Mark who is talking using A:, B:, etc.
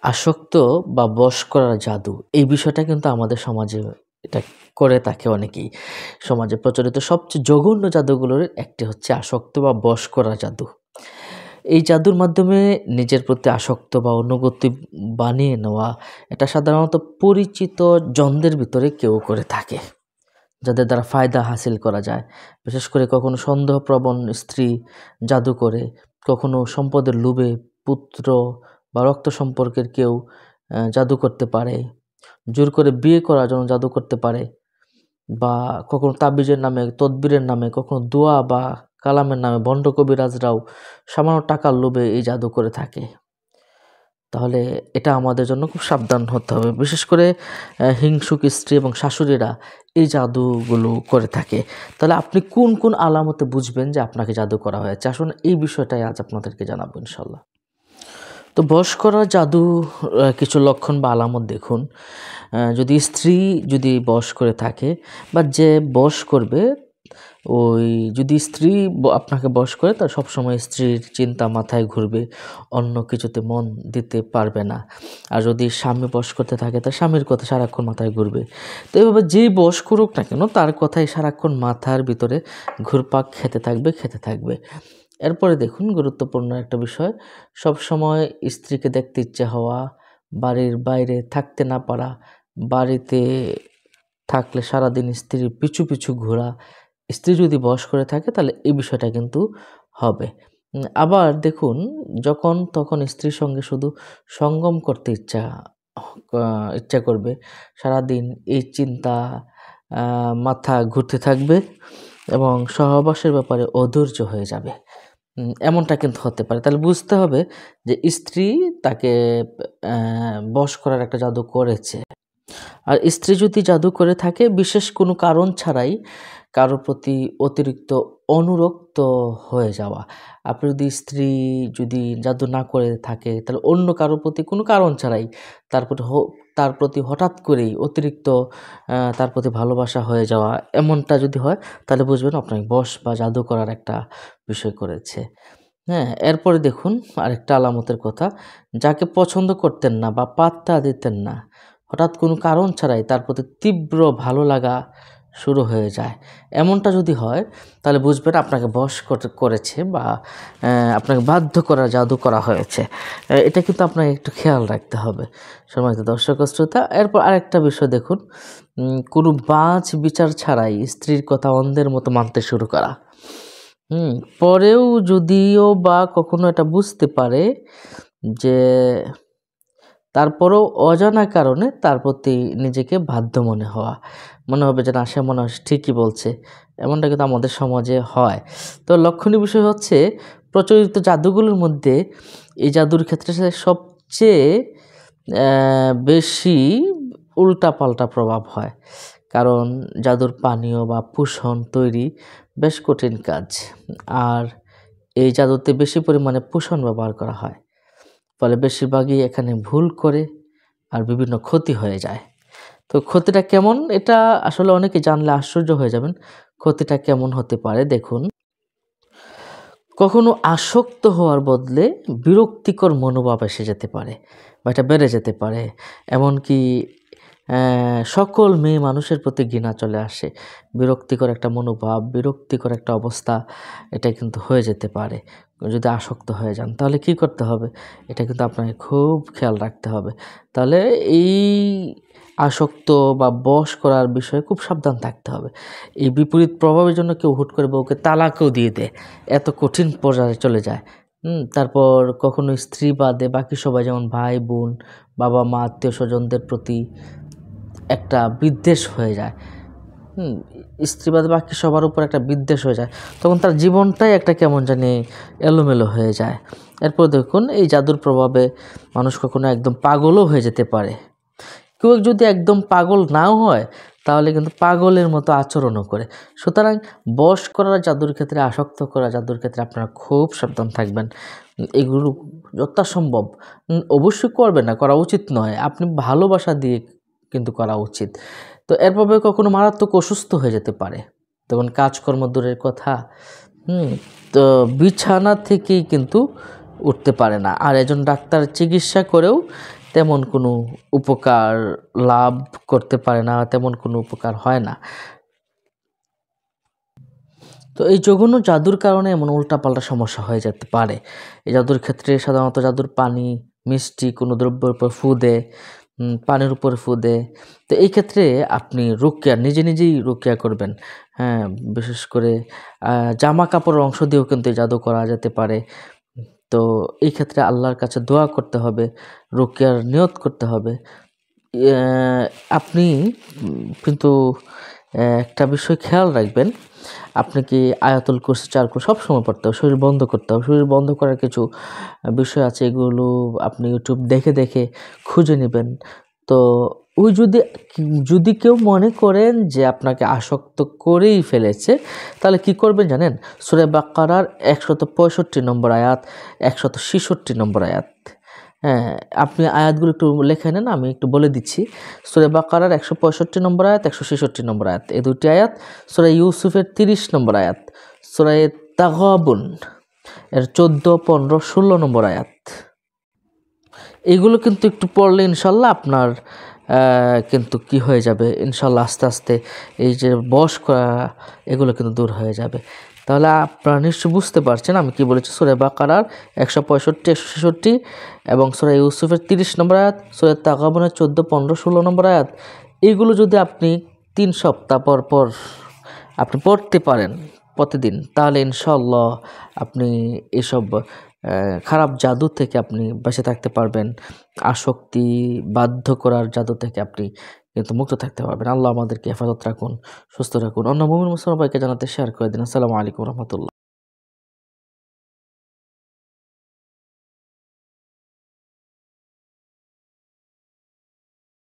A: আসক্ত বা বশ করার জাদু এই বিষয়টা কিন্তু আমাদের সমাজে এটা করে থাকে অনেকেই। সমাজে প্রচলিত সবচেয়ে জঘন্য জাদুগুলোর একটি হচ্ছে আসক্ত বা বশ করা জাদু। এই জাদুর মাধ্যমে নিজের প্রতি আসক্ত বা অনুগতি বানিয়ে নেওয়া এটা সাধারণত পরিচিত জনদের ভিতরে কেউ করে থাকে, যাদের দ্বারা ফায়দা হাসিল করা যায়। বিশেষ করে কখনো সন্দেহপ্রবণ স্ত্রী জাদু করে, কখনো সম্পদের লোভে পুত্র বা রক্ত সম্পর্কের কেউ জাদু করতে পারে, জোর করে বিয়ে করার জন্য জাদু করতে পারে, বা কখনো তাবিজের নামে, তদবিরের নামে, কখনো দোয়া বা কালামের নামে ভণ্ড কবিরাজরাও সামান্য টাকার লোভে এই জাদু করে থাকে। তাহলে এটা আমাদের জন্য খুব সাবধান হতে হবে। বিশেষ করে হিংসুক স্ত্রী এবং শাশুড়িরা এই জাদুগুলো করে থাকে। তাহলে আপনি কোন কোন আলামতে বুঝবেন যে আপনাকে জাদু করা হয়েছে? আসুন এই বিষয়টাই আজ আপনাদেরকে জানাবো ইনশাল্লাহ। তো বশ করা জাদু কিছু লক্ষণ বা আলামত দেখুন। যদি স্ত্রী যদি বশ করে থাকে বা যে বশ করবে, ওই যদি স্ত্রী আপনাকে বশ করে, তার সবসময় স্ত্রীর চিন্তা মাথায় ঘুরবে, অন্য কিছুতে মন দিতে পারবে না। আর যদি স্বামী বশ করতে থাকে, তার স্বামীর কথা সারাক্ষণ মাথায় ঘুরবে। তো এইভাবে যেই বশ করুক না কেন, তার কথাই সারাক্ষণ মাথার ভিতরে ঘুরপাক খেতে থাকবে। এরপরে দেখুন গুরুত্বপূর্ণ একটা বিষয়, সবসময় স্ত্রীকে দেখতে ইচ্ছে হওয়া, বাড়ির বাইরে থাকতে না পারা, বাড়িতে থাকলে সারাদিন স্ত্রীর পিছু পিছু ঘোরা। স্ত্রী যদি বশ করে থাকে তাহলে এই বিষয়টা কিন্তু হবে। আবার দেখুন, যখন তখন স্ত্রীর সঙ্গে শুধু সঙ্গম করতে ইচ্ছা করবে, সারাদিন এই চিন্তা মাথা ঘুরতে থাকবে এবং সহবাসের ব্যাপারে অধৈর্য হয়ে যাবে। এমনটা কিন্তু হতে পারে। তাহলে বুঝতে হবে যে স্ত্রী তাকে বশ করার একটা জাদু করেছে। আর স্ত্রী যদি জাদু করে থাকে বিশেষ কোনো কারণ ছাড়াই কারো প্রতি অতিরিক্ত অনুরক্ত হয়ে যাওয়া। আপনি যদি স্ত্রী যদি জাদু না করে থাকে, তাহলে অন্য কারো প্রতি কোনো কারণ ছাড়াই তার প্রতি হঠাৎ করেই অতিরিক্ত তার প্রতি ভালোবাসা হয়ে যাওয়া, এমনটা যদি হয় তাহলে বুঝবেন আপনাকে বশ বা জাদু করার একটা বিষয় করেছে। হ্যাঁ, এরপরে দেখুন আরেকটা আলামতের কথা, যাকে পছন্দ করতেন না বা পাত্তা দিতেন না, হঠাৎ কোনো কারণ ছাড়াই তার প্রতি তীব্র ভালো লাগা শুরু হয়ে যায়। এমনটা যদি হয় তাহলে বুঝবেন আপনাকে বশ করেছে বা আপনাকে বাধ্য করা জাদু করা হয়েছে। এটা কিন্তু আপনাকে একটু খেয়াল রাখতে হবে সম্মানিত দর্শক ও শ্রোতা। এরপর আরেকটা বিষয় দেখুন, কোনো বাছ বিচার ছাড়াই স্ত্রীর কথা অন্ধের মতো মানতে শুরু করা। পরেও যদিও বা কখনো এটা বুঝতে পারে যে, তারপরও অজানা কারণে তার প্রতি নিজেকে বাধ্য মনে হবে যে না, সে মনে হয় ঠিকই বলছে। এমনটা কিন্তু আমাদের সমাজে হয়। তো লক্ষণীয় বিষয় হচ্ছে, প্রচলিত জাদুগুলোর মধ্যে এই জাদুর ক্ষেত্রে সবচেয়ে বেশি উল্টাপাল্টা প্রভাব হয়। কারণ জাদুর পানীয় বা পোষণ তৈরি বেশ কঠিন কাজ। আর এই জাদুতে বেশি পরিমাণে পোষণ ব্যবহার করা হয়। ফলে বেশিরভাগই এখানে ভুল করে আর বিভিন্ন ক্ষতি হয়ে যায়। তো ক্ষতিটা কেমন, এটা আসলে অনেকে জানলে আশ্চর্য হয়ে যাবেন। ক্ষতিটা কেমন হতে পারে দেখুন, কখনো আসক্ত হওয়ার বদলে বিরক্তিকর মনোভাব এসে যেতে পারে বা এটা বেড়ে যেতে পারে। এমনকি সকল মেয়ে মানুষের প্রতি ঘৃণা চলে আসে। বিরক্তিকর একটা মনোভাব, বিরক্তিকর একটা অবস্থা এটা কিন্তু হয়ে যেতে পারে। যদি আসক্ত হয়ে যান তাহলে কি করতে হবে? এটা কিন্তু আপনাকে খুব খেয়াল রাখতে হবে। তাহলে এই আসক্ত বা বশ করার বিষয়ে খুব সাবধান থাকতে হবে। এই বিপরীত প্রভাবের জন্য কেউ হুট করে বউকে তালাকও দিয়ে দেয়, এত কঠিন পর্যায়ে চলে যায়। তারপর কখনো স্ত্রী বাদে বাকি সবাই, যেমন ভাই বোন, বাবা মা, আত্মীয় স্বজনদের প্রতি একটা বিদ্বেষ হয়ে যায়। স্ত্রী বাদে বাকি সবার উপর একটা বিদ্বেষ হয়ে যায়, তখন তার জীবনটাই একটা কেমন জানি এলোমেলো হয়ে যায়। এরপর দেখুন, এই জাদুর প্রভাবে মানুষ কখনো একদম পাগলও হয়ে যেতে পারে। কেউ যদি একদম পাগল নাও হয় তাহলে কিন্তু পাগলের মতো আচরণও করে। সুতরাং বশ করার জাদুর ক্ষেত্রে, আসক্ত করা জাদুর ক্ষেত্রে আপনারা খুব সাবধান থাকবেন। এগুলো যথাসম্ভব অবশ্যই করবেন না, করা উচিত নয়। আপনি ভালোবাসা দিয়ে কিন্তু করা উচিত। তো এরপরে কখনো মারাত্মক অসুস্থ হয়ে যেতে পারে, তখন কাজকর্ম দূরের কথা, তো বিছানা থেকেই কিন্তু উঠতে পারে না। আর একজন ডাক্তার চিকিৎসা করেও তেমন কোনো উপকার লাভ করতে পারে না, তেমন কোনো উপকার হয় না। তো এই জঘন্য জাদুর কারণে এমন উল্টাপাল্টা সমস্যা হয়ে যেতে পারে। এই জাদুর ক্ষেত্রে সাধারণত জাদুর পানি, মিষ্টি কোনো দ্রব্যের উপর ফু দেয়, পানির উপর ফু দেয়। তো এই ক্ষেত্রে আপনি রুকিয়া নিজেই রুকিয়া করবেন। হ্যাঁ, বিশেষ করে জামা কাপড়ের অংশ দিয়েও কিন্তু এই জাদু করা যেতে পারে। তো এই ক্ষেত্রে আল্লাহর কাছে দোয়া করতে হবে, রুকিয়ার নিয়ত করতে হবে। আপনি কিন্তু একটা বিষয় খেয়াল রাখবেন, আপনি কি আয়াতুল কুরসি 4 করে সবসময় পড়তে হবে, শরীর বন্ধ করতে হবে। শরীর বন্ধ করার কিছু বিষয় আছে, এগুলো আপনি ইউটিউব দেখে খুঁজে নেবেন। তো ওই যদি কেউ মনে করেন যে আপনাকে আসক্ত করেই ফেলেছে, তাহলে কি করবেন জানেন? সূরা বাকারার 165 নম্বর আয়াত, 166 নম্বর আয়াত। হ্যাঁ, আপনি আয়াতগুলো একটু লিখে নেন, আমি একটু বলে দিচ্ছি। সূরা বাকারার 165 নম্বর আয়াত, 166 নম্বর আয়াত, এই দুটি আয়াত। সূরা ইউসুফের 30 নম্বর আয়াত, সূরা তাগাবুন এর 14, 15, 16 নম্বর আয়াত। এইগুলো কিন্তু একটু পড়লে ইনশাল্লাহ আপনার কিন্তু কি হয়ে যাবে, ইনশাল্লাহ আস্তে আস্তে এই যে বশ করা, এগুলো কিন্তু দূর হয়ে যাবে। তাহলে আপনারা নিশ্চয়ই বুঝতে পারছেন আমি কি বলেছি। সূরা বাকারার 165, 166 এবং সূরা ইউসুফের 30 নম্বর আয়াত, সূরা তাগাবুনের 14, 15, 16 নম্বর আয়াত, এইগুলো যদি আপনি 3 সপ্তাহ পর আপনি পড়তে পারেন প্রতিদিন, তাহলে ইনশাআল্লাহ আপনি এসব খারাপ জাদু থেকে আপনি বেঁচে থাকতে পারবেন। আসক্তি, বাধ্য করার জাদু থেকে আপনি কিন্তু মুক্ত থাকতে পারবেন। আল্লাহ আমাদেরকে হেফাজত রাখুন, সুস্থ রাখুন। অন্য মুমিন মুসলমান ভাইকে জানাতে শেয়ার করে দিন। আসসালামু আলাইকুম রহমতুল্লাহ।